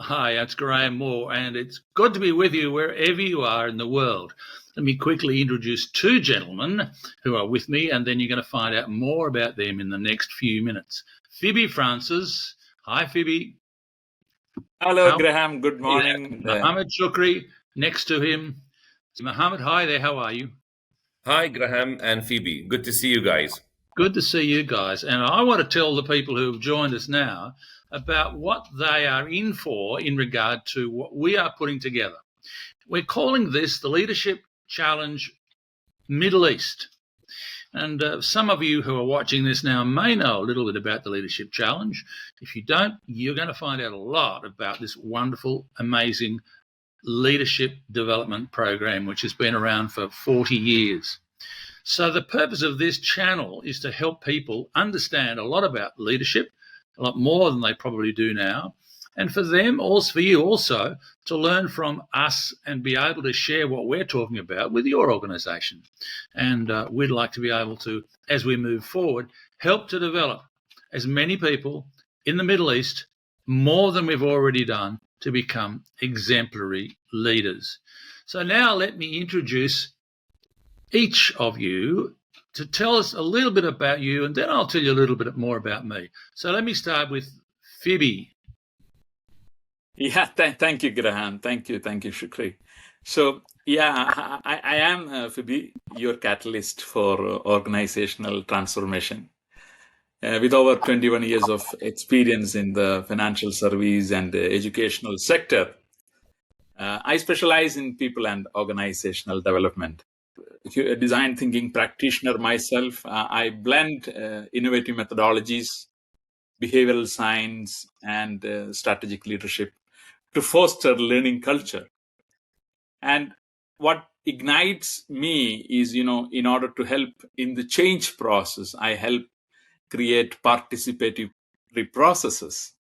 Hi, it's Graham Moore, and it's good to be with you wherever you are in the world. Let me quickly introduce two gentlemen who are with me, and then you're going to find out more about them in the next few minutes. Fiby Francis. Hi, Fiby. Hello, Graham. Good morning. Mohamed Shukri next to him. Mohamed, hi there. How are you? Hi, Graham and Phoebe. Good to see you guys. Good to see you guys. And I want to tell the people who have joined us now about what they are in for in regard to what we are putting together. We're calling this the Leadership Challenge Middle East. And some of you who are watching this now may know a little bit about the Leadership Challenge. If you don't, you're going to find out a lot about this wonderful, amazing leadership development program, which has been around for 40 years. So the purpose of this channel is to help people understand a lot about leadership, a lot more than they probably do now, and for them, also for you also, to learn from us and be able to share what we're talking about with your organisation. And we'd like to be able to, as we move forward, help to develop as many people in the Middle East, more than we've already done, to become exemplary leaders. So now let me introduce each of you to tell us a little bit about you, and then I'll tell you a little bit more about me. So let me start with Fiby. Yeah, thank you, Graham. Thank you, Shukri. So, yeah, I am, Fiby, your catalyst for organizational transformation. With over 21 years of experience in the financial service and educational sector, I specialize in people and organizational development. A design thinking practitioner myself, I blend innovative methodologies, behavioral science, and strategic leadership to foster learning culture. And what ignites me is, in order to help in the change process, I help create participatory processes,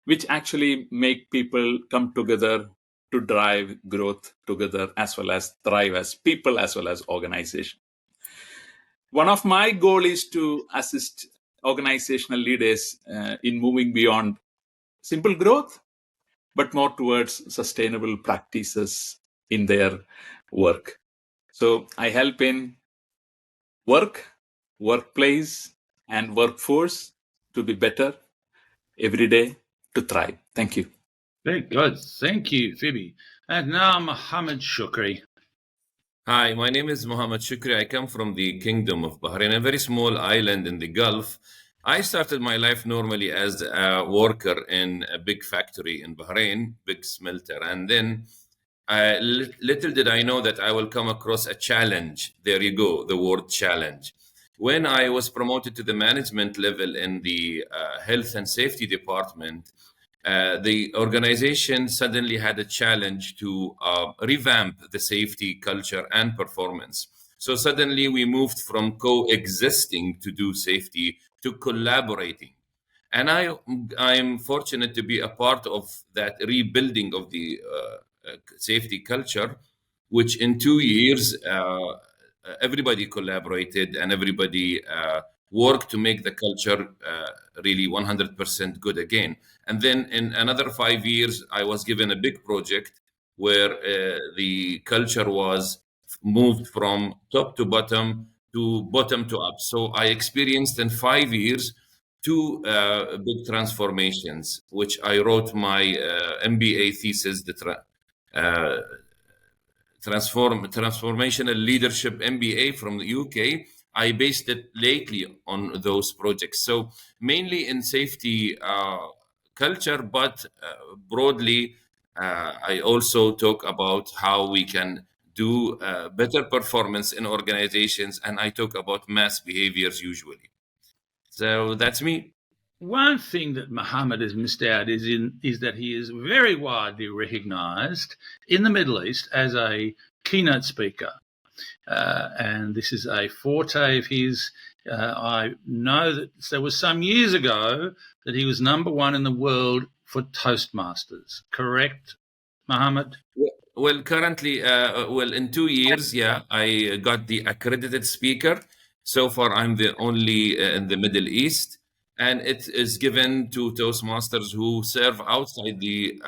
which actually make people come together to drive growth together, as well as thrive as people, as well as organization. One of my goals is to assist organizational leaders in moving beyond simple growth, but more towards sustainable practices in their work. So I help in work, workplace, and workforce to be better every day, to thrive. Thank you. Very good. Thank you, Fiby. And now Mohamed Shukri. Hi, my name is Mohamed Shukri. I come from the Kingdom of Bahrain, a very small island in the Gulf. I started my life normally as a worker in a big factory in Bahrain, big smelter. And then little did I know that I will come across a challenge. There you go, the word challenge. When I was promoted to the management level in the health and safety department, the organization suddenly had a challenge to revamp the safety culture and performance. So suddenly we moved from coexisting to do safety to collaborating. And I'm fortunate to be a part of that rebuilding of the safety culture, which in 2 years, everybody collaborated and everybody worked to make the culture really 100% good again. And then in another 5 years, I was given a big project where the culture was moved from top to bottom to up. So I experienced in 5 years two big transformations, which I wrote my MBA thesis, Transformational Leadership MBA from the UK. I based it lately on those projects. So mainly in safety culture, but broadly, I also talk about how we can do better performance in organizations, and I talk about mass behaviors usually. So that's me. One thing that Mohamed has missed out is that he is very widely recognised in the Middle East as a keynote speaker. And this is a forte of his. I know that there was some years ago that he was #1 in the world for Toastmasters. Correct, Mohamed? Well, currently, in 2 years, yeah, I got the accredited speaker. So far, I'm the only in the Middle East. and it is given to Toastmasters who serve outside the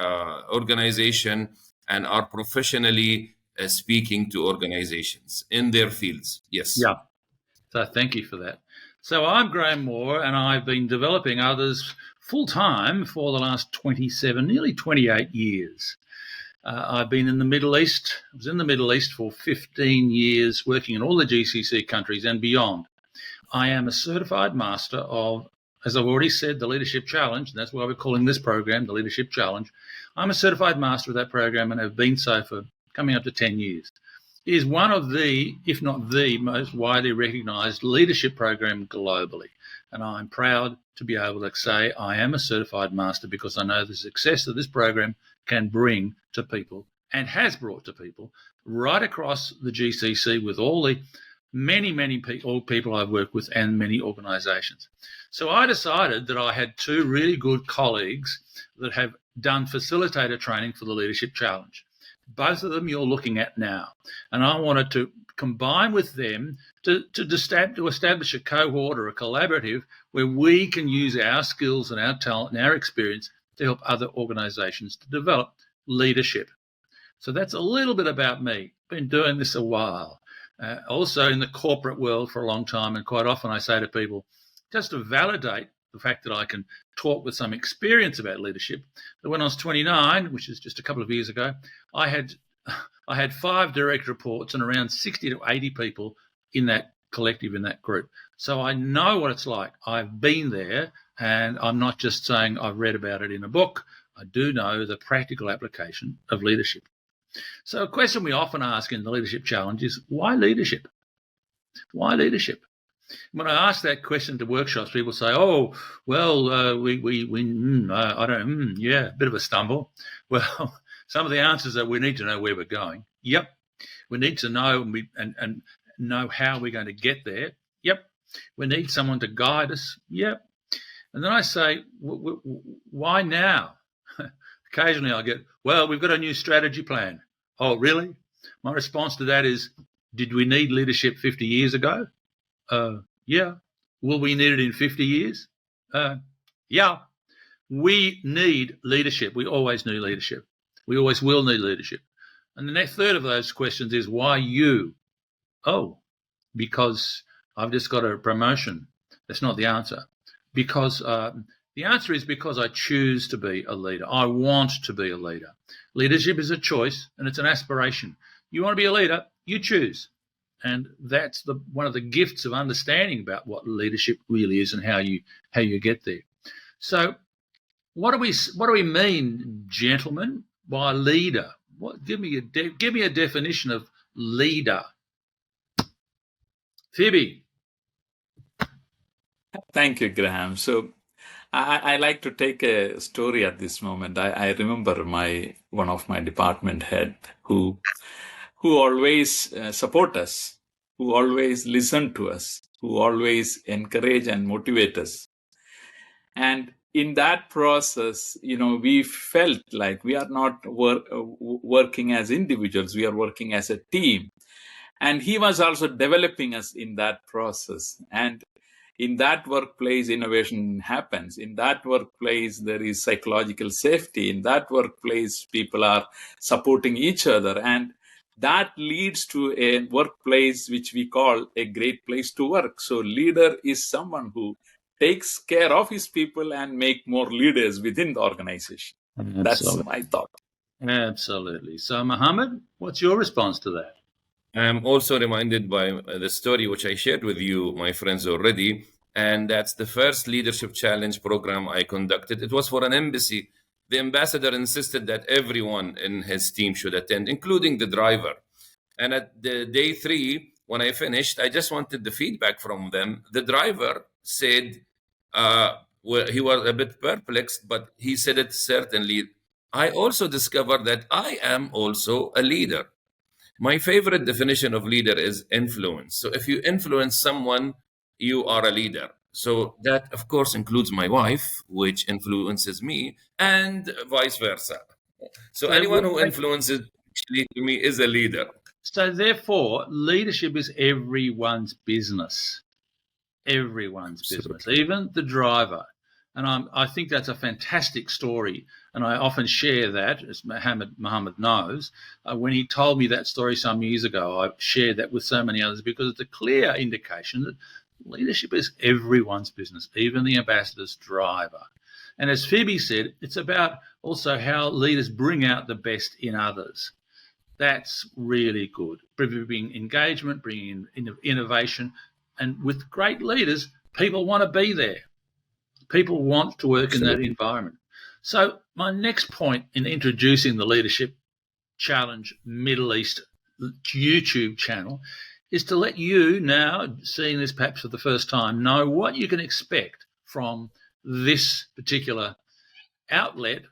organization and are professionally speaking to organizations in their fields. Yes. Yeah. So thank you for that. So I'm Graham Moore, and I've been developing others full-time for the last 27, nearly 28 years. I've been in the Middle East. I was in the Middle East for 15 years, working in all the GCC countries and beyond. I am a certified master of, as I've already said, the Leadership Challenge. That's why we're calling this program the Leadership Challenge. I'm a certified master of that program and have been so for coming up to 10 years. It is one of the, if not the most widely recognised leadership program globally. And I'm proud to be able to say I am a certified master because I know the success that this program can bring to people and has brought to people right across the GCC with all the many people I've worked with and many organisations. So I decided that I had two really good colleagues that have done facilitator training for the Leadership Challenge. Both of them you're looking at now. And I wanted to combine with them to establish a cohort or a collaborative where we can use our skills and our talent and our experience to help other organisations to develop leadership. So that's a little bit about me. Been doing this a while. Also in the corporate world for a long time, and quite often I say to people, just to validate the fact that I can talk with some experience about leadership, that when I was 29, which is just a couple of years ago, I had 5 direct reports and around 60 to 80 people in that collective, in that group. So I know what it's like. I've been there, and I'm not just saying I've read about it in a book. I do know the practical application of leadership. So a question we often ask in the Leadership Challenge is, why leadership? Why leadership? When I ask that question to workshops, people say, "Oh, well, a bit of a stumble." Well, some of the answers are we need to know where we're going. Yep. We need to know and know how we're going to get there. Yep. We need someone to guide us. Yep. And then I say, why now? Occasionally I get, well, we've got a new strategy plan. Oh, really? My response to that is, did we need leadership 50 years ago? Yeah. Will we need it in 50 years? Yeah. We need leadership. We always need leadership. We always will need leadership. And the next third of those questions is, why you? Oh, because I've just got a promotion. That's not the answer. Because the answer is because I choose to be a leader. I want to be a leader. Leadership is a choice and it's an aspiration. You want to be a leader, you choose. And that's one of the gifts of understanding about what leadership really is and how you get there. So what do we mean, gentlemen, by leader? Give me a definition of leader. Fiby. Thank you, Graham. So I like to take a story at this moment. I remember one of my department head who always support us, who always listen to us, who always encourage and motivate us. And in that process, we felt like we are not working as individuals, we are working as a team. And he was also developing us in that process. And in that workplace, innovation happens. In that workplace, there is psychological safety. In that workplace, people are supporting each other. And that leads to a workplace which we call a great place to work. So leader is someone who takes care of his people and make more leaders within the organization. Absolutely. That's my thought. Absolutely. So, Mohamed, what's your response to that? I'm also reminded by the story which I shared with you, my friends, already. And that's the first Leadership Challenge program I conducted. It was for an embassy. The ambassador insisted that everyone in his team should attend, including the driver. And at the day 3, when I finished, I just wanted the feedback from them. The driver said, he was a bit perplexed, but he said it certainly. I also discovered that I am also a leader. My favorite definition of leader is influence. So if you influence someone, you are a leader. So that, of course, includes my wife, which influences me, and vice versa. So anyone who influences me is a leader. So therefore, leadership is everyone's business. everyone's Absolutely. business, even the driver. And I think that's a fantastic story. And I often share that, as Mohamed knows. When he told me that story some years ago, I've shared that with so many others because it's a clear indication that leadership is everyone's business, even the ambassador's driver. And as Fiby said, it's about also how leaders bring out the best in others. That's really good. Bringing engagement, bringing in innovation. And with great leaders, people want to be there. People want to work in that environment. So my next point in introducing the Leadership Challenge Middle East YouTube channel is to let you, now seeing this perhaps for the first time, know what you can expect from this particular outlet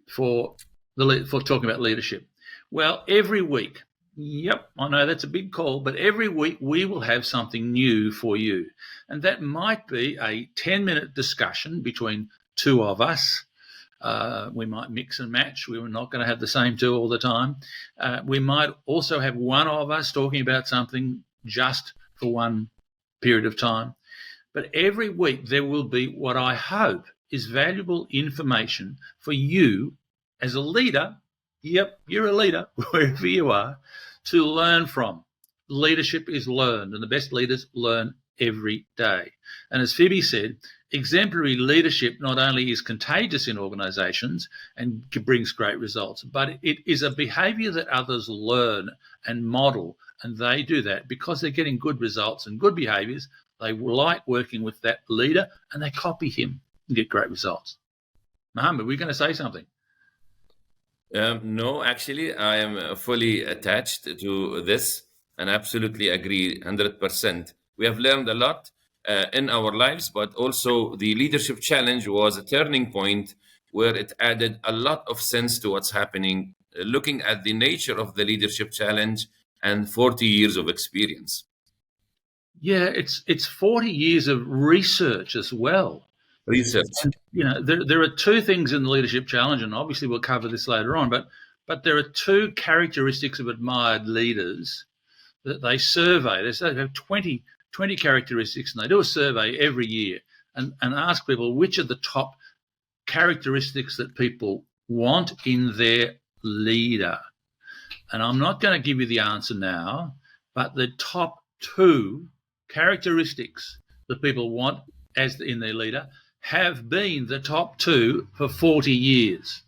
for talking about leadership. Well, every week, yep, I know that's a big call, but every week we will have something new for you. And that might be a 10-minute discussion between two of us. We might mix and match. We're not going to have the same two all the time. We might also have one of us talking about something just for one period of time. But every week there will be what I hope is valuable information for you as a leader. Yep, you're a leader, wherever you are, to learn from. Leadership is learned, and the best leaders learn every day. And as Fiby said, exemplary leadership not only is contagious in organisations and brings great results, but it is a behaviour that others learn and model, and they do that because they're getting good results and good behaviours. They like working with that leader, and they copy him and get great results. Mohamed, were you going to say something? No, actually, I am fully attached to this and absolutely agree 100%. We have learned a lot in our lives, but also the Leadership Challenge was a turning point where it added a lot of sense to what's happening, looking at the nature of the Leadership Challenge and 40 years of experience. Yeah, it's 40 years of research as well. Research. And, you know, there are two things in the Leadership Challenge, and obviously we'll cover this later on, but there are two characteristics of admired leaders that they survey. They have 20 characteristics, and they do a survey every year and ask people which are the top characteristics that people want in their leader. And I'm not going to give you the answer now, but the top two characteristics that people want as in their leader have been the top two for 40 years.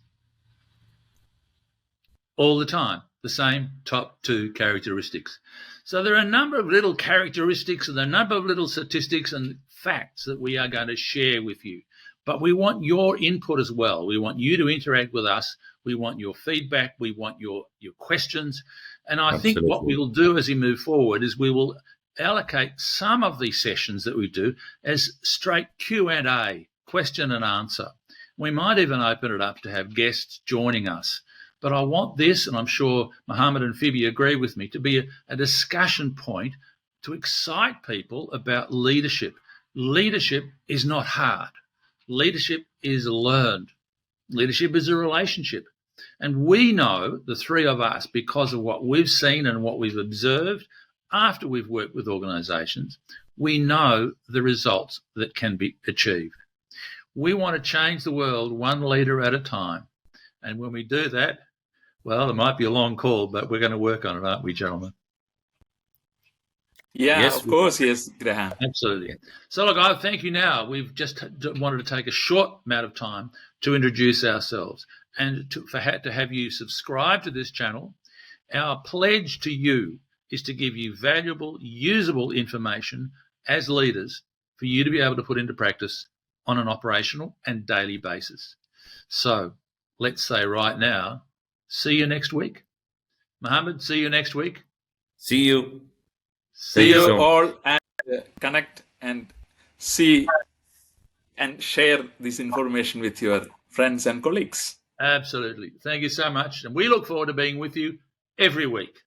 All the time, the same top two characteristics. So there are a number of little characteristics and a number of little statistics and facts that we are going to share with you. But we want your input as well. We want you to interact with us. We want your feedback. We want your questions. And I think what we will do as we move forward is we will allocate some of these sessions that we do as straight Q&A, question and answer. We might even open it up to have guests joining us. But I want this, and I'm sure Mohamed and Fiby agree with me, to be a discussion point to excite people about leadership. Leadership is not hard. Leadership is learned. Leadership is a relationship. And we know, the three of us, because of what we've seen and what we've observed after we've worked with organisations, we know the results that can be achieved. We want to change the world one leader at a time. And when we do that, well, it might be a long call, but we're going to work on it, aren't we, gentlemen? Yeah, yes, of course, yes, Graham. Absolutely. So, look, I thank you now. We've just wanted to take a short amount of time to introduce ourselves and to have you subscribe to this channel. Our pledge to you is to give you valuable, usable information as leaders for you to be able to put into practice on an operational and daily basis. So, let's say right now, see you next week. Mohamed, see you next week. See you. See you all, and connect and see and share this information with your friends and colleagues. Absolutely. Thank you so much. And we look forward to being with you every week.